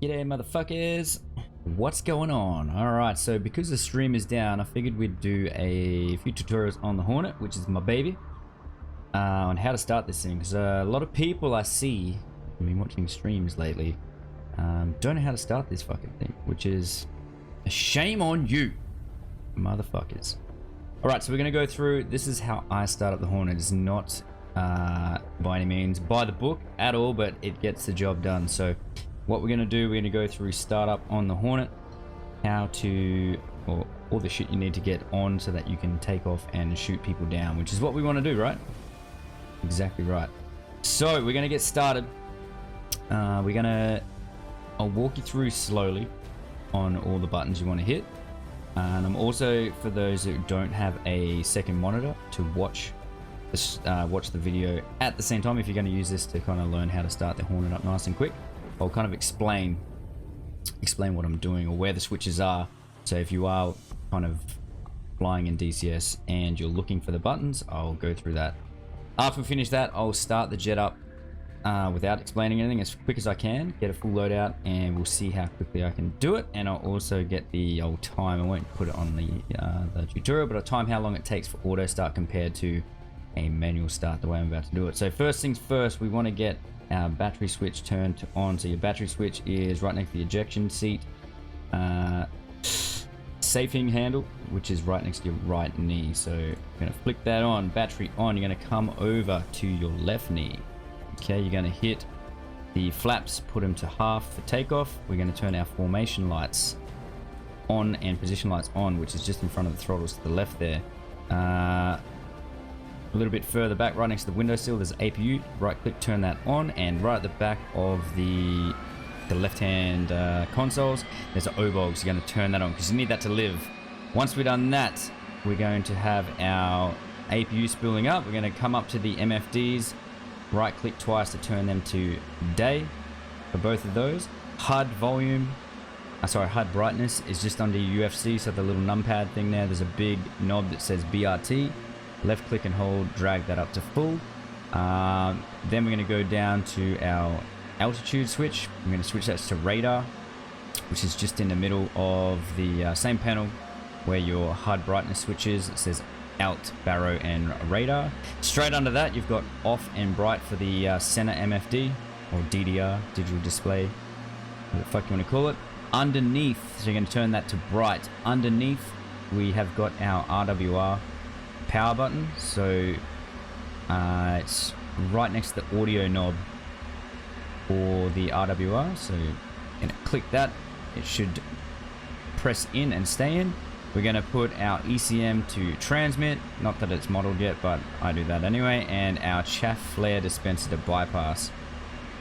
G'day motherfuckers, what's going on? Alright, so because the stream is down, I figured we'd do a few tutorials on the Hornet, which is my baby, on how to start this thing, because a lot of people I see, I've been watching streams lately, don't know how to start this fucking thing, which is a shame on you, motherfuckers. Alright, so we're going to go through, this is how I start up the Hornet. It's not by any means by the book at all, but it gets the job done. So what we're going to do, we're going to go through startup on the Hornet, how to, or all the shit you need to get on so that you can take off and shoot people down, which is what we want to do, right? Exactly right. So we're going to get started. I'll walk you through slowly on all the buttons you want to hit. And I'm also, for those who don't have a second monitor to watch this, watch the video at the same time, if you're going to use this to kind of learn how to start the Hornet up nice and quick, I'll kind of explain what I'm doing or where the switches are. So if you are kind of flying in DCS and you're looking for the buttons, I'll go through that. After we finish that, I'll start the jet up without explaining anything as quick as I can, get a full loadout, and we'll see how quickly I can do it. And I'll also get the old time. I won't put it on the tutorial, but I'll time how long it takes for auto start compared to a manual start, the way I'm about to do it. So first things first, we want to get our battery switch turned on. So your battery switch is right next to the ejection seat safing handle, which is right next to your right knee. So you're going to flick that on, battery on. You're going to come over to your left knee. Okay, you're going to hit the flaps, put them to half for takeoff. We're going to turn our formation lights on and position lights on, which is just in front of the throttles to the left there. A little bit further back, right next to the windowsill, there's APU. Right click, turn that on, and right at the back of the left-hand consoles, there's an O-Bogs. You're going to turn that on because you need that to live. Once we've done that, we're going to have our APU spooling up. We're going to come up to the MFDs, right click twice to turn them to day for both of those. HUD volume, HUD brightness is just under UFC, so the little numpad thing there, there's a big knob that says BRT. Left click and hold, drag that up to full. Then we're going to go down to our altitude switch. I'm going to switch that to radar, which is just in the middle of the same panel where your HUD brightness switch is. It says alt, baro, and radar. Straight under that, you've got off and bright for the center MFD, or DDR, digital display, what the fuck you want to call it. Underneath, so you're going to turn that to bright. Underneath, we have got our RWR power button, so it's right next to the audio knob for the RWR. So you're gonna click that, it should press in and stay in. We're gonna put our ECM to transmit, not that it's modeled yet, but I do that anyway, and our chaff flare dispenser to bypass.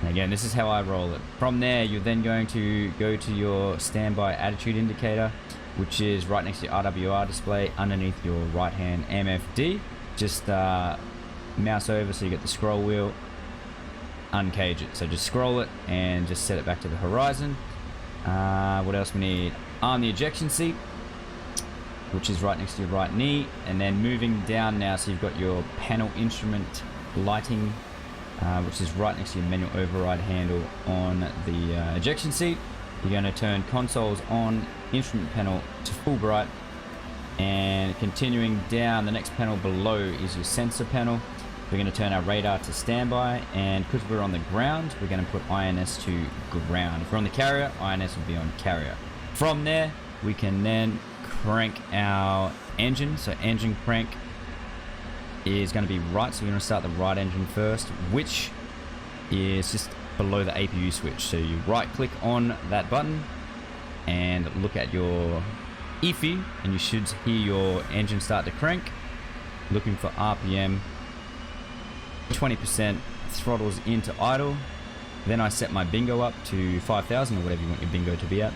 And again, this is how I roll it. From there, you're then going to go to your standby attitude indicator, which is right next to your RWR display underneath your right hand MFD. Just mouse over so you get the scroll wheel, uncage it. So just scroll it and just set it back to the horizon. What else we need? Arm the ejection seat, which is right next to your right knee, and then moving down now, so you've got your panel instrument lighting, which is right next to your manual override handle on the ejection seat. You're going to turn consoles on, instrument panel to full bright, and continuing down, the next panel below is your sensor panel. We're going to turn our radar to standby, and because we're on the ground, we're going to put INS to ground. If we're on the carrier, INS will be on carrier. From there, we can then crank our engine. So engine crank is going to be right, so we're going to start the right engine first, which is just below the APU switch. So you right click on that button and look at your EFI, and you should hear your engine start to crank. Looking for RPM, 20%, throttles into idle. Then I set my bingo up to 5,000 or whatever you want your bingo to be at.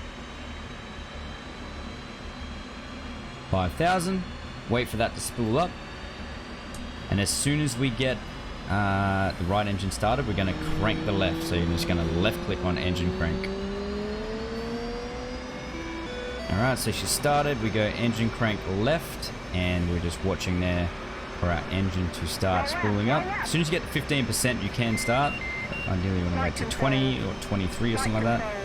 5,000, wait for that to spool up. And as soon as we get the right engine started, we're going to crank the left. So you're just going to left click on engine crank. Alright, so she started, we go engine crank left, and we're just watching there for our engine to start spooling up. As soon as you get to 15%, you can start. Ideally, you want to wait to 20 or 23 or something like that.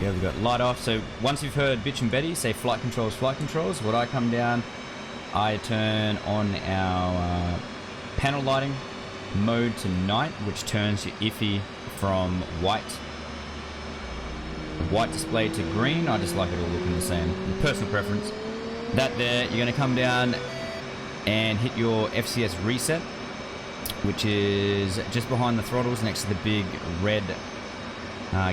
Yeah, we've got light off. So once you've heard Bitch and Betty say flight controls, what I come down, I turn on our panel lighting mode to night, which turns your iffy from white display to green. I just like it all looking the same. Personal preference. That there, you're going to come down and hit your FCS reset, which is just behind the throttles next to the big red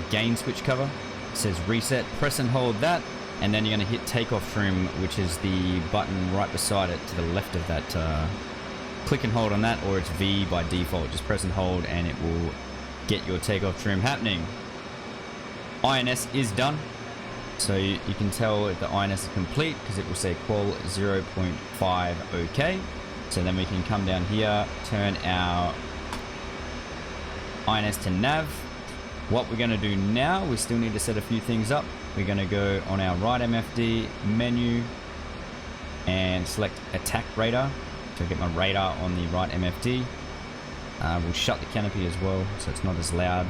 gain switch cover. It says reset. Press and hold that, and then you're going to hit takeoff trim, which is the button right beside it to the left of that. Click and hold on that, or it's V by default. Just press and hold and it will get your takeoff trim happening. INS is done, so you can tell if the INS is complete because it will say qual 0.5 OK. So then we can come down here, turn our INS to nav. What we're going to do now, we still need to set a few things up. We're going to go on our right MFD menu and select attack radar. So get my radar on the right MFD. We'll shut the canopy as well so it's not as loud.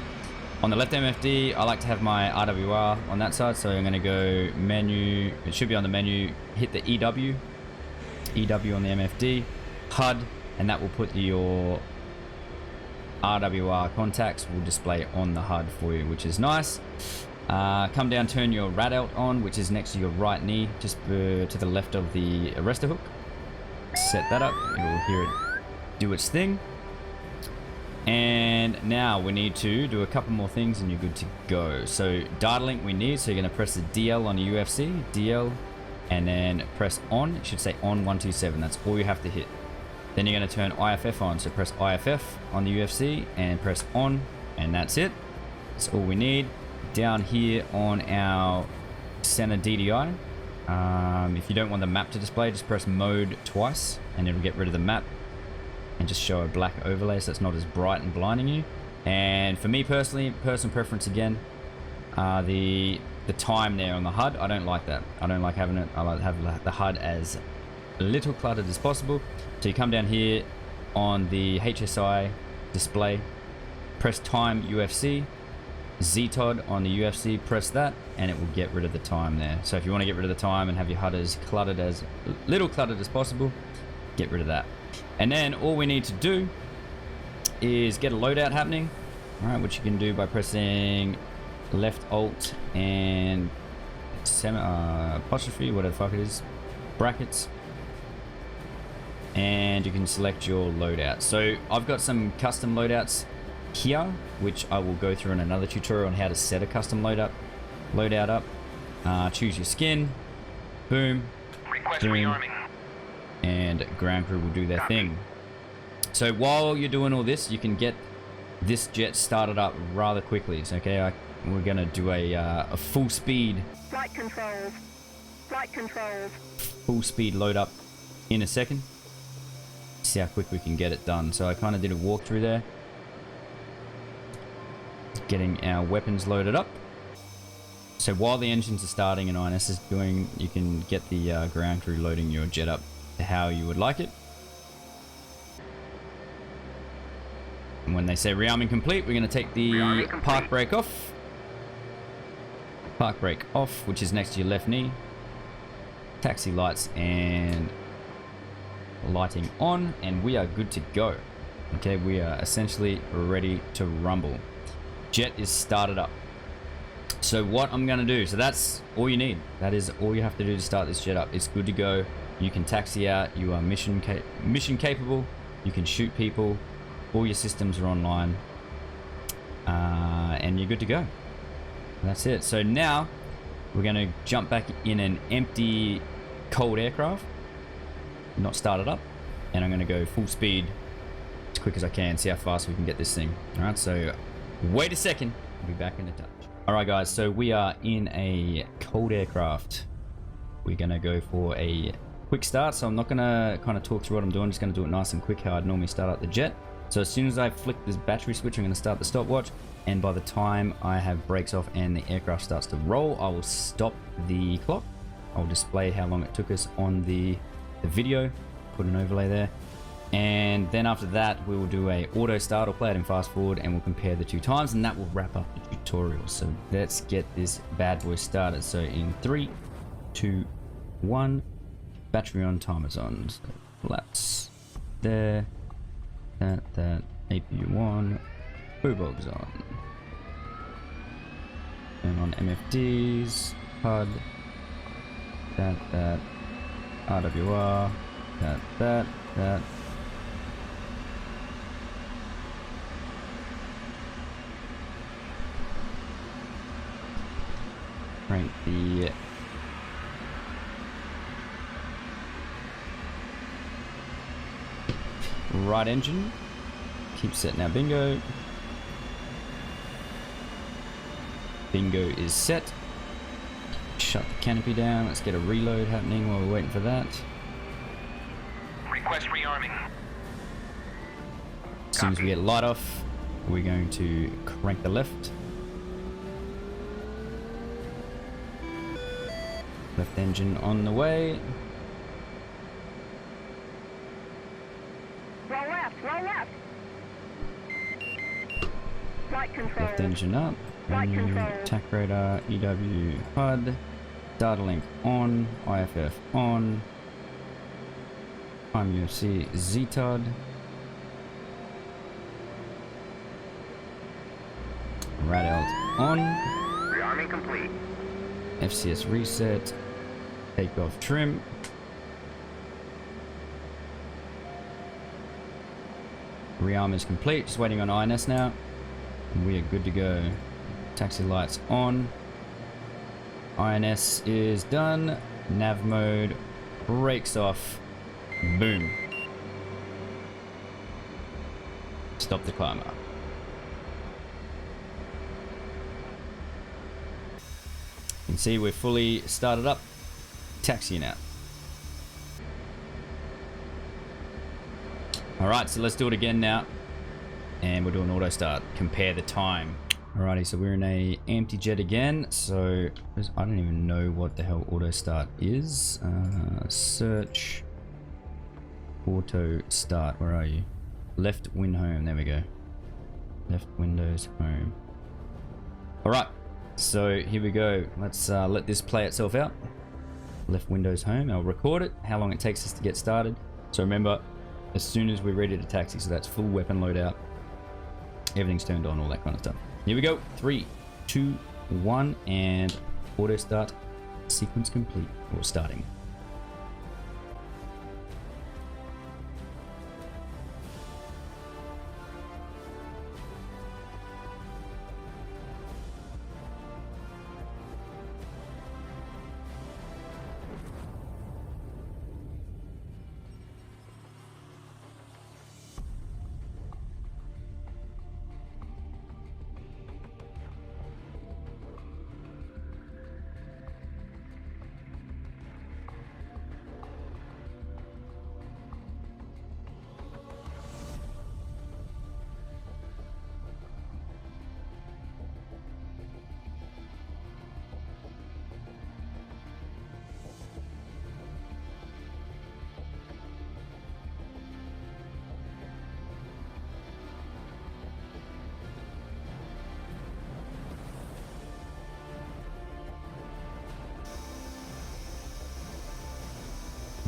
On the left MFD, I like to have my RWR on that side, so I'm going to go menu. It should be on the menu. Hit the EW on the MFD, HUD, and that will put your RWR contacts will display on the HUD for you, which is nice. Come down, turn your RADALT on, which is next to your right knee, just to the left of the arrestor hook. Set that up. You'll hear it do its thing. And now we need to do a couple more things and you're good to go. So data link we need, so you're going to press the DL on the UFC, DL, and then press on. It should say on 127. That's all you have to hit. Then you're going to turn IFF on, so press IFF on the UFC and press on, and that's it. That's all we need. Down here on our center DDI, if you don't want the map to display, just press mode twice and it'll get rid of the map and just show a black overlay so it's not as bright and blinding you. And for me personally, personal preference again, the time there on the HUD, I don't like that. I don't like having it. I like to have the HUD as little cluttered as possible. So you come down here on the HSI display, press time UFC, ZTOD on the UFC, press that, and it will get rid of the time there. So if you want to get rid of the time and have your HUD as cluttered as little cluttered as possible, get rid of that. And then all we need to do is get a loadout happening, all right, which you can do by pressing left alt and apostrophe, whatever the fuck it is, brackets, and you can select your loadout. So I've got some custom loadouts here, which I will go through in another tutorial on how to set a custom loadout up. Choose your skin, boom, boom, and ground crew will do their thing. So while you're doing all this, you can get this jet started up rather quickly. So, okay, we're gonna do a full speed flight controls, full speed load up in a second. See how quick we can get it done. So I kind of did a walkthrough there, getting our weapons loaded up. So while the engines are starting and INS is doing, you can get the ground crew loading your jet up to how you would like it. And when they say rearming complete, we're going to take the park brake off. Park brake off, which is next to your left knee. Taxi lights and lighting on, and we are good to go. Okay, we are essentially ready to rumble. Jet is started up. So what I'm going to do, so that's all you need. That is all you have to do to start this jet up. It's good to go. You can taxi out. You are mission capable. You can shoot people. All your systems are online. And you're good to go. That's it. So now we're going to jump back in an empty cold aircraft. Not started up. And I'm going to go full speed as quick as I can. See how fast we can get this thing. Alright, so wait a second. I'll be back in a touch. Alright guys, so we are in a cold aircraft. We're going to go for a quick start. So I'm not going to kind of talk through what I'm doing. I'm just going to do it nice and quick how I'd normally start up the jet. So as soon as I flick this battery switch, I'm going to start the stopwatch. And by the time I have brakes off and the aircraft starts to roll, I will stop the clock. I'll display how long it took us on the video. Put an overlay there. And then after that, we will do a auto start or play it in fast forward, and we'll compare the 2 times, and that will wrap up the tutorial. So let's get this bad boy started. So in 3, 2, 1, battery on, timers on. So flaps there, that, APU on, Bobogs on. Turn on MFDs, HUD, that, RWR, that. Crank the right engine. Keep setting our bingo. Bingo is set. Shut the canopy down. Let's get a reload happening while we're waiting for that. Request rearming. As soon as we get light off, we're going to crank the left. Left engine on the way. Roll left, roll left. Flight control. Left engine up. Flight control. TAC radar, EW HUD. Data link on. IFF on. I'm UFC ZTOD. Radelt on. Rearming complete. FCS reset. Takeoff trim. Rearm is complete. Just waiting on INS now. And we are good to go. Taxi lights on. INS is done. Nav mode. Brakes off. Boom. Stop the climber. You can see we're fully started up. Taxiing out. Alright, so let's do it again now. And we'll do an auto start. Compare the time. Alrighty, so we're in a empty jet again. So I don't even know what the hell auto start is. Search. Auto start. Where are you? Left win home. There we go. Left windows home. Alright. So here we go. Let's let this play itself out. Left windows home. I'll record it, how long it takes us to get started. So remember, as soon as we're ready to taxi, so that's full weapon loadout. Everything's turned on, all that kind of stuff. Here we go. 3, 2, 1, and auto start. Sequence complete. Or starting.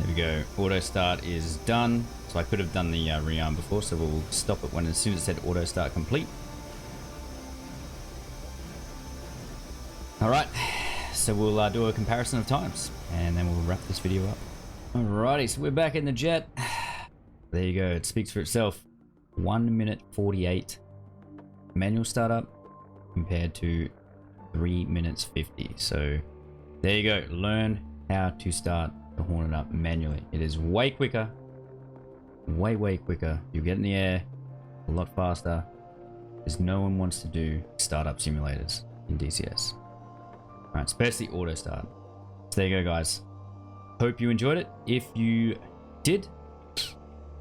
There we go. Auto start is done. So I could have done the rearm before, so we'll stop it when as soon as it said auto start complete. Alright, so we'll do a comparison of times and then we'll wrap this video up. Alrighty, so we're back in the jet. There you go, it speaks for itself. 1 minute 48 manual startup compared to 3 minutes 50. So there you go, learn how to start the Hornet up manually. It is way quicker, way quicker. You get in the air a lot faster, because no one wants to do startup simulators in DCS. Alright, especially auto start. So there you go, guys. Hope you enjoyed it. If you did,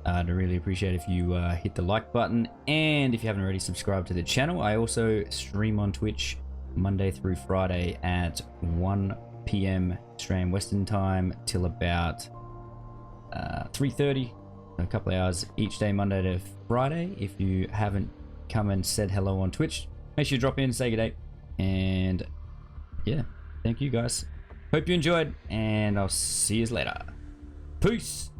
I'd really appreciate if you hit the like button, and if you haven't already subscribed to the channel. I also stream on Twitch Monday through Friday at 1 PM Australian Western Time till about 3:30 a couple of hours each day, Monday to Friday. If you haven't come and said hello on Twitch, make sure you drop in, say good day, and yeah, thank you guys. Hope you enjoyed, and I'll see you later. Peace.